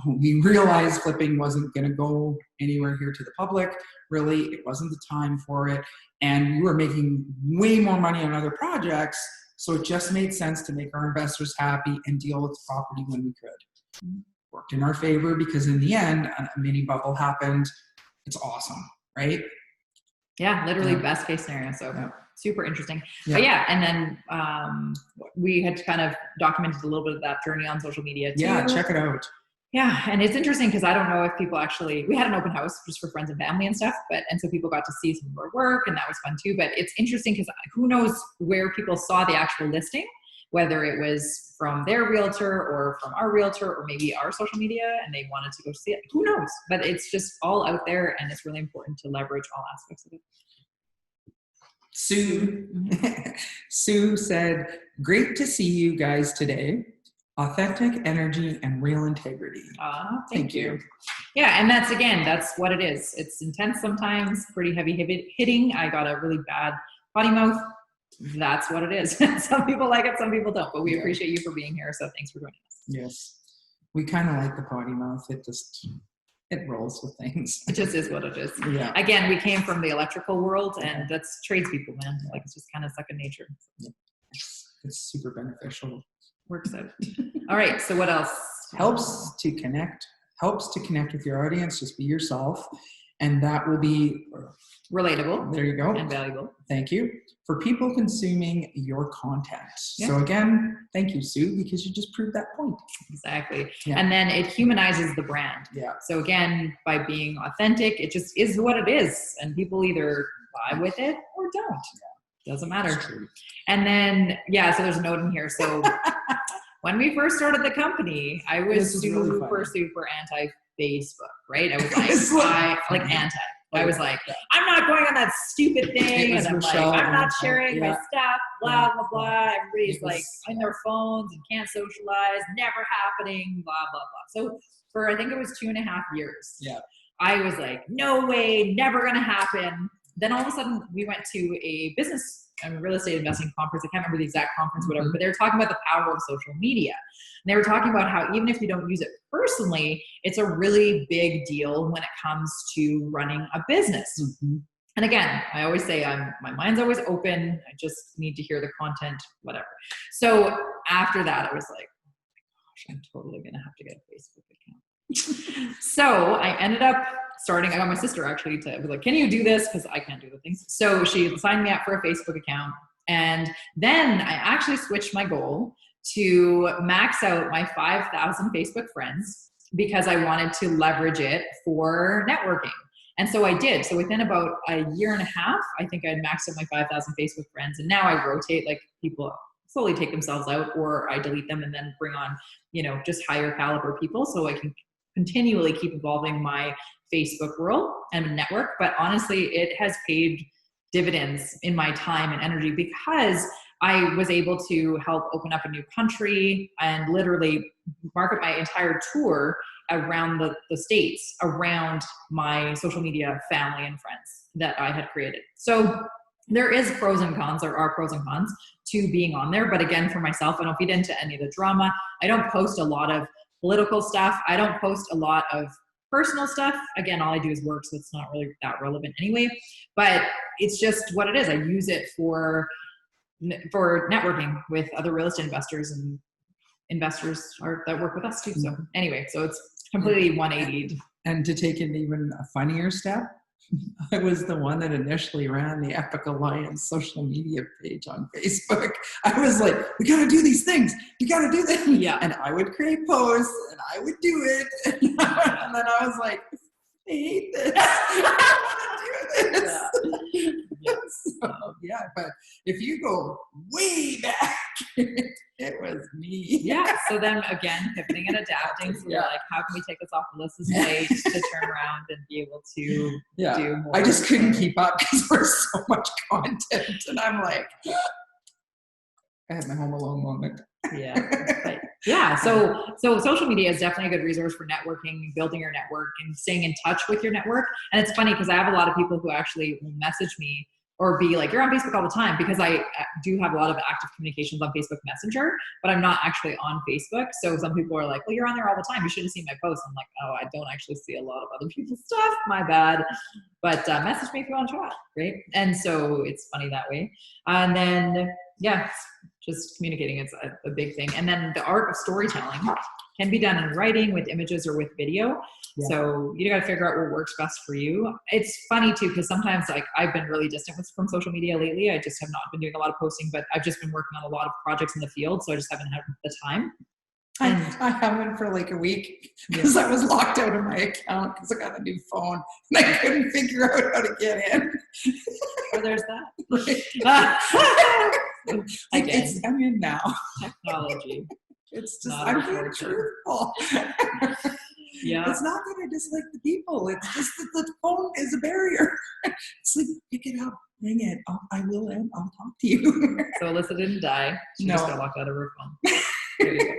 Speaker 2: we realized flipping wasn't going to go anywhere here to the public. Really, it wasn't the time for it. And we were making way more money on other projects. So it just made sense to make our investors happy and deal with the property when we could. Worked in our favor, because in the end, a mini bubble happened. It's awesome, right?
Speaker 1: Yeah, literally best case scenario. So super interesting. But and then we had kind of documented a little bit of that journey on social media too.
Speaker 2: Yeah, check it out.
Speaker 1: Yeah, and it's interesting because I don't know if people actually, we had an open house just for friends and family and stuff, and so people got to see some of our work, and that was fun too. But it's interesting because who knows where people saw the actual listing, whether it was from their realtor or from our realtor or maybe our social media, and they wanted to go see it. Who knows? But it's just all out there, and it's really important to leverage all aspects of it.
Speaker 2: Sue said, great to see you guys today. Authentic energy and real integrity.
Speaker 1: Thank you. Yeah, and that's what it is. It's intense sometimes, pretty heavy hitting. I got a really bad potty mouth. That's what it is. Some people like it, some people don't, but we appreciate you for being here. So thanks for joining us.
Speaker 2: Yes. We kind of like the potty mouth. it rolls with things.
Speaker 1: It just is what it is.
Speaker 2: Yeah.
Speaker 1: Again, we came from the electrical world, and that's tradespeople, man. Like, it's just kind of second nature.
Speaker 2: It's super beneficial.
Speaker 1: Works out. All right. So what else?
Speaker 2: Helps to connect with your audience. Just be yourself, and that will be
Speaker 1: Relatable.
Speaker 2: There you go.
Speaker 1: And valuable.
Speaker 2: Thank you. For people consuming your content.
Speaker 1: Yeah.
Speaker 2: So again, thank you, Sue, because you just proved that point.
Speaker 1: Exactly.
Speaker 2: Yeah.
Speaker 1: And then it humanizes the brand.
Speaker 2: Yeah.
Speaker 1: So again, by being authentic, it just is what it is. And people either vibe with it or don't. Yeah. Doesn't matter.
Speaker 2: That's true.
Speaker 1: And then, so there's a note in here. So when we first started the company, I was super anti-Facebook, right? I was like, anti. I was like, I'm not going on that stupid thing. And I'm like, I'm not sharing my stuff, blah, blah, blah. Everybody's like on their phones and can't socialize, never happening, blah, blah, blah. So for, I think it was 2.5 years, I was like, no way, never going to happen. Then all of a sudden we went to a business and real estate investing conference. I can't remember the exact conference, whatever, but they were talking about the power of social media. And they were talking about how even if you don't use it personally, it's a really big deal when it comes to running a business. Mm-hmm. And again, I always say my mind's always open. I just need to hear the content, whatever. So after that, I was like, oh my gosh, I'm totally going to have to get a Facebook account. So I ended up I got my sister actually to be like, can you do this? Because I can't do the things. So she signed me up for a Facebook account. And then I actually switched my goal to max out my 5,000 Facebook friends because I wanted to leverage it for networking. And so I did. So within about a year and a half, I think I'd maxed out my 5,000 Facebook friends. And now I rotate, like people slowly take themselves out or I delete them and then bring on, just higher caliber people so I can continually keep evolving my Facebook world and network. But honestly, it has paid dividends in my time and energy because I was able to help open up a new country and literally market my entire tour around the States, around my social media family and friends that I had created. So there is pros and cons. There are pros and cons to being on there. But again, for myself, I don't feed into any of the drama. I don't post a lot of political stuff. I don't post a lot of personal stuff. Again, all I do is work, so it's not really that relevant anyway. But it's just what it is. I use it for networking with other real estate investors and investors that work with us too. So anyway, so it's completely 180'd.
Speaker 2: And to take an even a funnier step, I was the one that initially ran the Epic Alliance social media page on Facebook. I was like, we got to do these things. You got to do this.
Speaker 1: Yeah.
Speaker 2: And I would create posts and I would do it. And then I was like, I hate this. I don't want to do this. Yeah. But if you go way back, it was me.
Speaker 1: Yeah. So then again, pivoting and adapting. So we're like, how can we take this off the list today to turn around and be able to do more?
Speaker 2: I just couldn't keep up because there's so much content. And I'm like, I had my Home Alone moment.
Speaker 1: Yeah. So social media is definitely a good resource for networking, building your network and staying in touch with your network. And it's funny because I have a lot of people who actually will message me or be like, you're on Facebook all the time, because I do have a lot of active communications on Facebook Messenger, but I'm not actually on Facebook. So some people are like, well, you're on there all the time. You should have seen my posts. I'm like, oh, I don't actually see a lot of other people's stuff. My bad. But message me if you want to chat, right? And so it's funny that way. And then, just communicating is a big thing. And then the art of storytelling can be done in writing, with images, or with video. Yeah. So you got to figure out what works best for you. It's funny too, because sometimes I've been really distant from social media lately. I just have not been doing a lot of posting, but I've just been working on a lot of projects in the field. So I just haven't had the time.
Speaker 2: I haven't for like a week because I was locked out of my account because I got a new phone and I couldn't figure out how to get in.
Speaker 1: Oh, there's that.
Speaker 2: I'm in now.
Speaker 1: Technology.
Speaker 2: It's just, I'm being truthful.
Speaker 1: Yeah.
Speaker 2: It's not that I dislike the people. It's just that the phone is a barrier. It's like, pick it up, ring it. I will, and I'll talk to you.
Speaker 1: So Alyssa didn't die. She just got locked out of her phone. There you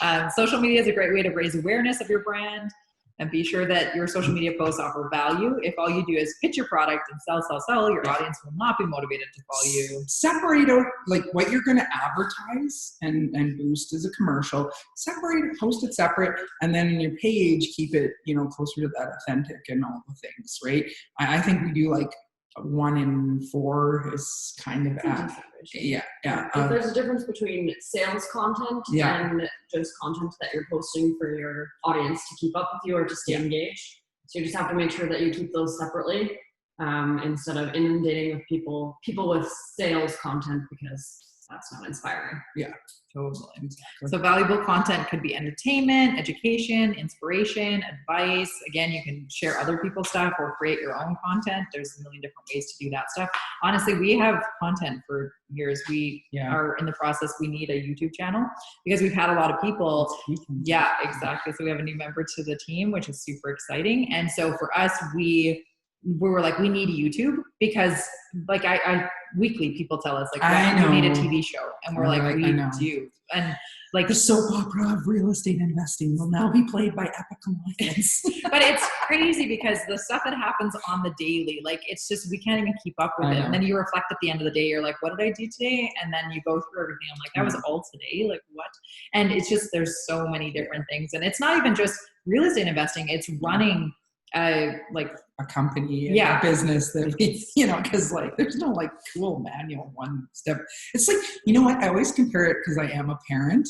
Speaker 1: go. Social media is a great way to raise awareness of your brand. And be sure that your social media posts offer value. If all you do is pitch your product and sell, your audience will not be motivated to follow you.
Speaker 2: Separate out like what you're going to advertise and boost as a commercial. Separate it, post it separate, and then in your page, keep it, closer to that authentic and all the things, right? I think we do like 1 in 4 is kind of
Speaker 3: If there's a difference between sales content
Speaker 2: Yeah.
Speaker 3: and just content that you're posting for your audience to keep up with you or to stay engaged. So you just have to make sure that you keep those separately instead of inundating with people with sales content, because that's not inspiring.
Speaker 2: Yeah, totally. Exactly.
Speaker 1: So valuable content could be entertainment, education, inspiration, advice. Again, you can share other people's stuff or create your own content. There's a million different ways to do that stuff. Honestly, we have content for years. We are in the process. We need a YouTube channel because we've had a lot of people. Yeah, exactly. So we have a new member to the team, which is super exciting. And so for us, we were like, we need YouTube because like I weekly people tell us like, we need a TV show. And we're like, we do. And like
Speaker 2: the soap opera of real estate investing will now be played by E.P.I.C.
Speaker 1: But it's crazy because the stuff that happens on the daily, like it's just, we can't even keep up with it. And then you reflect at the end of the day, you're like, what did I do today? And then you go through everything. I'm like, that was all today. Like what? And it's just, there's so many different things. And it's not even just real estate investing. It's running like
Speaker 2: a company, a business that we, because like there's no like cool manual one step. It's like, what? I always compare it because I am a parent.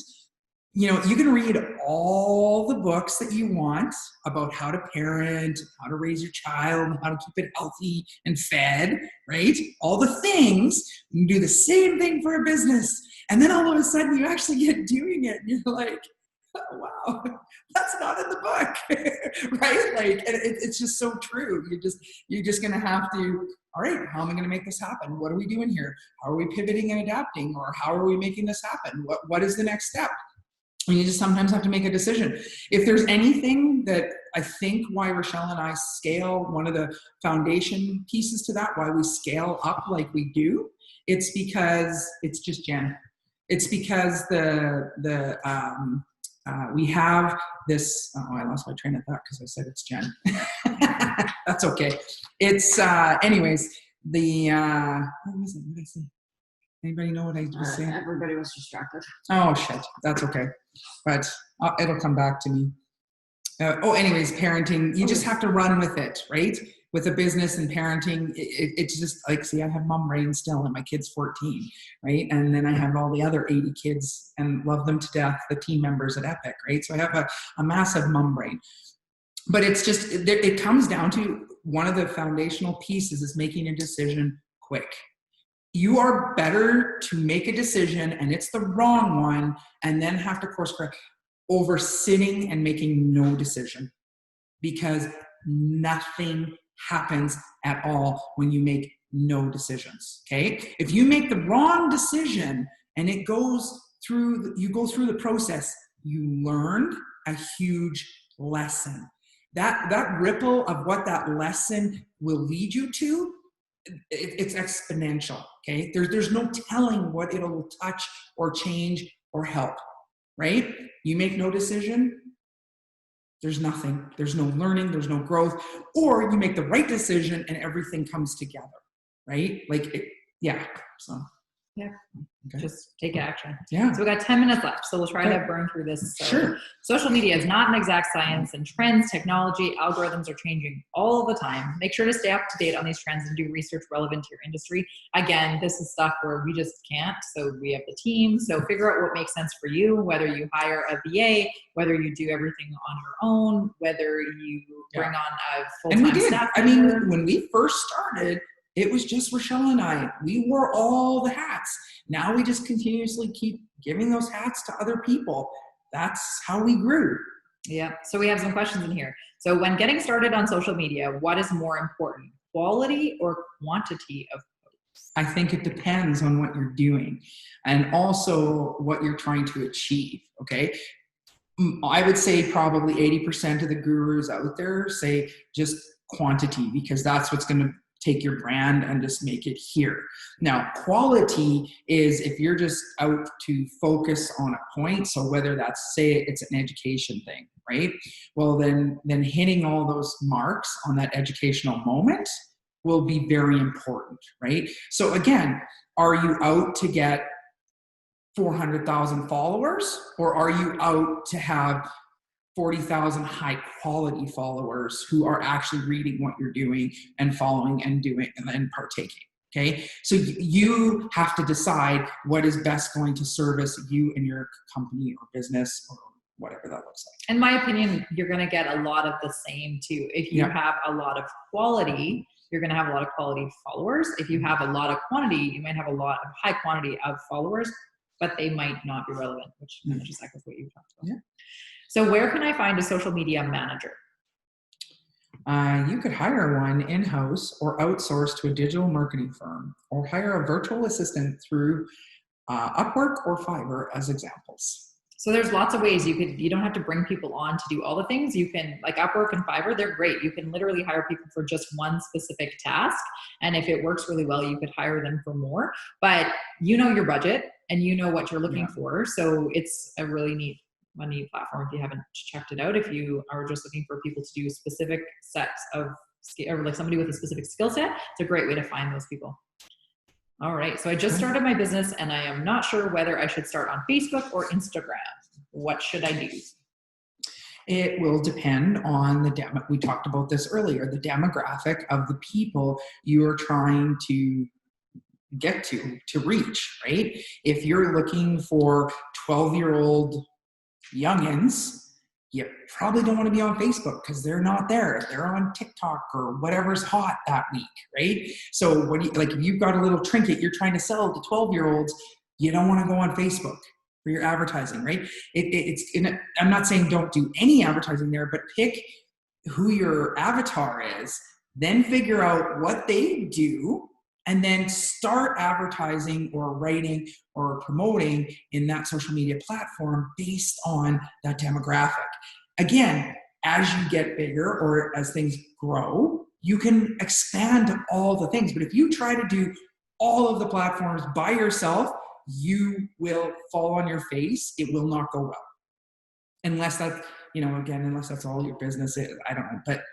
Speaker 2: You can read all the books that you want about how to parent, how to raise your child, how to keep it healthy and fed, right? All the things. You do the same thing for a business. And then all of a sudden you actually get doing it and you're like, oh, wow, that's not in the book, right? Like, it's just so true. You're just going to have to, all right, how am I going to make this happen? What are we doing here? How are we pivoting and adapting? Or how are we making this happen? What is the next step? And you just sometimes have to make a decision. If there's anything that I think why Rochelle and I scale, one of the foundation pieces to that, why we scale up like we do, it's because it's just Jen. It's because we have this, I lost my train of thought because I said it's Jen. That's okay. It's, anyways, what was it? What did I say? Anybody know what I was saying?
Speaker 3: Everybody was distracted.
Speaker 2: Oh, shit. That's okay. But it'll come back to me. Anyways, parenting, you just have to run with it, right? With a business and parenting, it's just like, see, I have mom brain still and my kid's 14, right? And then I have all the other 80 kids and love them to death, the team members at E.P.I.C, right? So I have a massive mom brain. But it's just, it comes down to one of the foundational pieces is making a decision quick. You are better to make a decision and it's the wrong one and then have to course correct over sitting and making no decision, because nothing happens at all when you make no decisions. Okay. If you make the wrong decision and you go through the process, you learned a huge lesson. That ripple of what that lesson will lead you to, it's exponential. Okay. There's no telling what it'll touch or change or help, right? You make no decision, there's nothing. There's no learning, there's no growth. Or you make the right decision and everything comes together, right? So.
Speaker 1: Yeah,
Speaker 2: okay.
Speaker 1: Just take action.
Speaker 2: Yeah.
Speaker 1: So we got 10 minutes left. So we'll try to burn through this. So
Speaker 2: sure.
Speaker 1: Social media is not an exact science, and trends, technology, algorithms are changing all the time. Make sure to stay up to date on these trends and do research relevant to your industry. Again, this is stuff where we just can't. So we have the team. So figure out what makes sense for you, whether you hire a VA, whether you do everything on your own, whether you bring on a full-time staff member.
Speaker 2: When we first started, it was just Rochelle and I. We wore all the hats. Now we just continuously keep giving those hats to other people. That's how we grew.
Speaker 1: Yeah. So we have some questions in here. So when getting started on social media, what is more important, quality or quantity of posts?
Speaker 2: I think it depends on what you're doing and also what you're trying to achieve. Okay. I would say probably 80% of the gurus out there say just quantity, because that's what's going to take your brand and just make it here. Now, quality is if you're just out to focus on a point. So whether that's, say it's an education thing, right? Well, then hitting all those marks on that educational moment will be very important, right? So again, are you out to get 400,000 followers, or are you out to have 40,000 high quality followers who are actually reading what you're doing and following and doing and partaking? Okay, so you have to decide what is best going to service you and your company or business or whatever that looks like.
Speaker 1: In my opinion, you're going to get a lot of the same too. If you have a lot of quality, you're going to have a lot of quality followers. If you have a lot of quantity, you might have a lot of high quantity of followers, but they might not be relevant, which is exactly what you talked about.
Speaker 2: Yeah.
Speaker 1: So where can I find a social media manager?
Speaker 2: You could hire one in-house or outsource to a digital marketing firm, or hire a virtual assistant through Upwork or Fiverr as examples.
Speaker 1: So there's lots of ways you don't have to bring people on to do all the things. You can, like Upwork and Fiverr, they're great. You can literally hire people for just one specific task. And if it works really well, you could hire them for more, but you know your budget and you know what you're looking for. So it's a really neat platform if you haven't checked it out. If you are just looking for people to do specific sets of, or like somebody with a specific skill set, it's a great way to find those people. All right, so I just started my business and I am not sure whether I should start on Facebook or Instagram. What should I do?
Speaker 2: It will depend on we talked about this earlier, the demographic of the people you are trying to get to reach, right? If you're looking for 12-year-old youngins, you probably don't want to be on Facebook because they're not there. They're on TikTok or whatever's hot that week, right? So if you've got a little trinket you're trying to sell to 12-year-olds, you don't want to go on Facebook for your advertising, right? I'm not saying don't do any advertising there, but pick who your avatar is, then figure out what they do, and then start advertising or writing or promoting in that social media platform based on that demographic. Again, as you get bigger or as things grow, you can expand all the things. But if you try to do all of the platforms by yourself, you will fall on your face. It will not go well. Unless that's all your business is. I don't know. But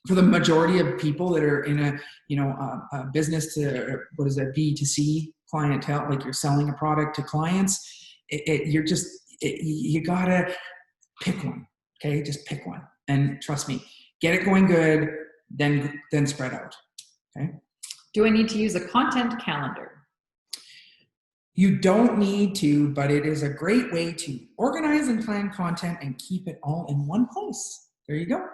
Speaker 2: for the majority of people that are in a business to, B2C clientele, like you're selling a product to clients, you gotta pick one. Okay, just pick one, and trust me, get it going good, then spread out. Okay.
Speaker 1: Do I need to use a content calendar?
Speaker 2: You don't need to, but it is a great way to organize and plan content and keep it all in one place. There you go.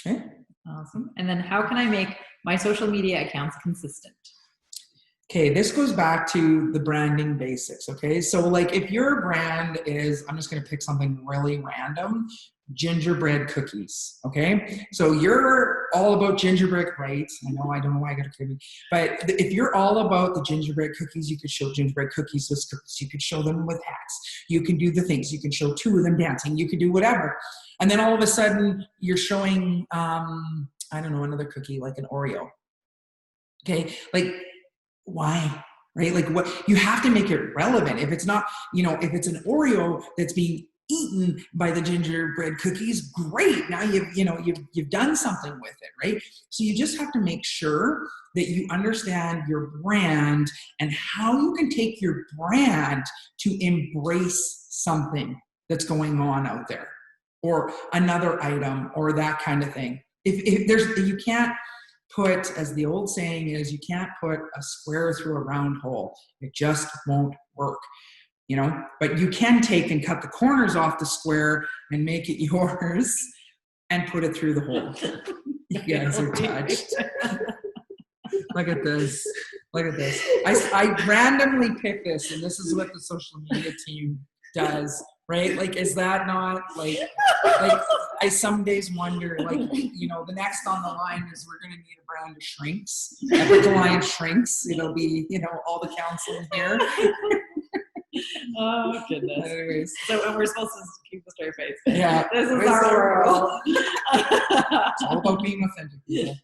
Speaker 2: Okay.
Speaker 1: Awesome. And then how can I make my social media accounts consistent?
Speaker 2: Okay, this goes back to the branding basics, okay? So like if your brand is, I'm just gonna pick something really random, gingerbread cookies, okay? So you're all about gingerbread, right? I don't know why I got a cookie, but if you're all about the gingerbread cookies, you could show gingerbread cookies with cookies, you could show them with hats, you can do the things, you can show two of them dancing, you could do whatever. And then all of a sudden you're showing, another cookie like an Oreo, okay? Like, why? Right? Like what you have to make it relevant. If it's not, if it's an Oreo that's being eaten by the gingerbread cookies, great. Now you've done something with it, right? So you just have to make sure that you understand your brand and how you can take your brand to embrace something that's going on out there, or another item, or that kind of thing. You can't put, as the old saying is, you can't put a square through a round hole. It just won't work, but you can take and cut the corners off the square and make it yours and put it through the hole. You guys are touched. Look at this. Look at this. I randomly pick this, and this is what the social media team does, right? Like, is that not like I some days wonder, the next on the line is we're going to need a brand of shrinks. After the line shrinks, it'll be, all the counseling here.
Speaker 1: Oh goodness.
Speaker 2: Anyways,
Speaker 1: So and we're supposed to keep a straight face.
Speaker 2: yeah,
Speaker 1: This is
Speaker 2: it's
Speaker 1: our
Speaker 2: our
Speaker 1: world.
Speaker 2: it's all about being authentic. People.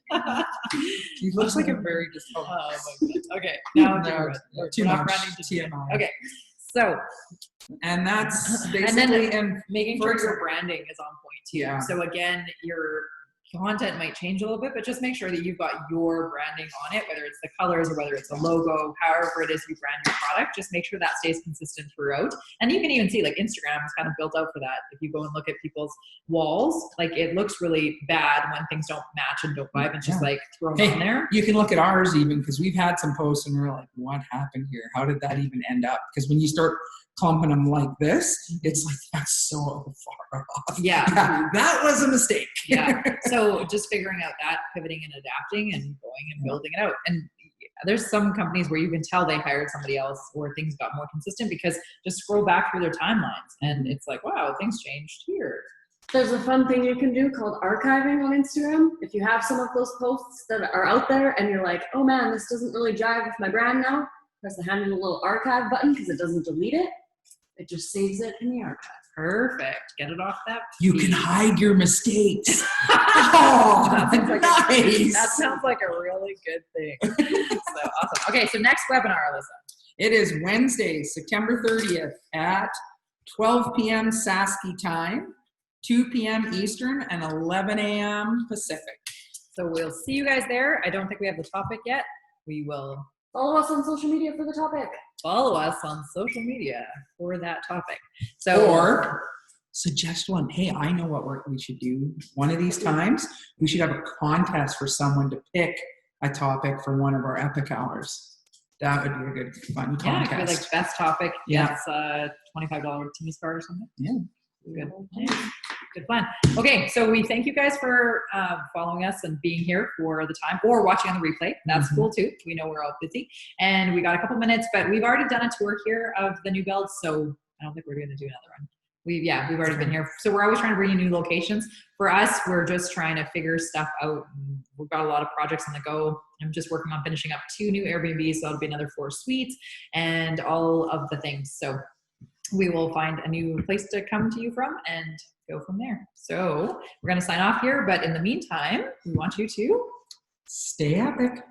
Speaker 1: He looks like a very
Speaker 2: Oh,
Speaker 1: oh my goodness. Okay, now
Speaker 2: no,
Speaker 1: we're
Speaker 2: too
Speaker 1: not
Speaker 2: much
Speaker 1: branding to
Speaker 2: TMI.
Speaker 1: Okay, so
Speaker 2: And that's
Speaker 1: and
Speaker 2: basically
Speaker 1: then making
Speaker 2: for
Speaker 1: sure your branding is on point too.
Speaker 2: Yeah.
Speaker 1: So again, your content might change a little bit, but just make sure that you've got your branding on it, whether it's the colors or whether it's a logo, however it is you brand your product, just make sure that stays consistent throughout. And you can even see like Instagram is kind of built out for that. If you go and look at people's walls, like it looks really bad when things don't match and don't vibe. It's just like thrown on there.
Speaker 2: You can look at ours even because we've had some posts and we're like, what happened here? How did that even end up? Because when you start clumping them like this, it's like, that's so far off.
Speaker 1: Yeah.
Speaker 2: That was a mistake.
Speaker 1: Yeah. So just figuring out that, pivoting and adapting and going and building it out. And there's some companies where you can tell they hired somebody else or things got more consistent because just scroll back through their timelines and it's like, wow, things changed here.
Speaker 3: There's a fun thing you can do called archiving on Instagram. If you have some of those posts that are out there and you're like, oh man, this doesn't really jive with my brand now, press the handy little archive button because it doesn't delete it. It just saves it in the archive.
Speaker 1: Perfect. Get it off that.
Speaker 2: You can hide your mistakes. Oh,
Speaker 1: that sounds like
Speaker 2: nice.
Speaker 1: That sounds like a really good thing. So awesome. Okay, so next webinar, Alyssa.
Speaker 2: It is Wednesday, September 30th at 12 p.m. Sasky time, 2 p.m. Eastern, and 11 a.m. Pacific.
Speaker 1: So we'll see you guys there. I don't think we have the topic yet. We will
Speaker 3: follow us on social media for the topic.
Speaker 1: Follow us on social media for that topic. So,
Speaker 2: or suggest one. Hey, I know what work we should do. One of these times, we should have a contest for someone to pick a topic for one of our epic hours. That would be a good, fun contest.
Speaker 1: Yeah, it could be like best topic.
Speaker 2: Yeah.
Speaker 1: That's $25 Timmy's card or something.
Speaker 2: Yeah.
Speaker 1: Good. Yeah. Good plan. Okay, so we thank you guys for following us and being here for the time or watching on the replay. That's cool too. We know we're all busy and we got a couple minutes, but we've already done a tour here of the new build, so I don't think we're going to do another one. We've already been here. So we're always trying to bring you new locations. For us, we're just trying to figure stuff out. We've got a lot of projects on the go. I'm just working on finishing up 2 new Airbnbs, so that'll be another 4 suites and all of the things. So we will find a new place to come to you from and go from there. So we're going to sign off here, but in the meantime, we want you to
Speaker 2: stay epic.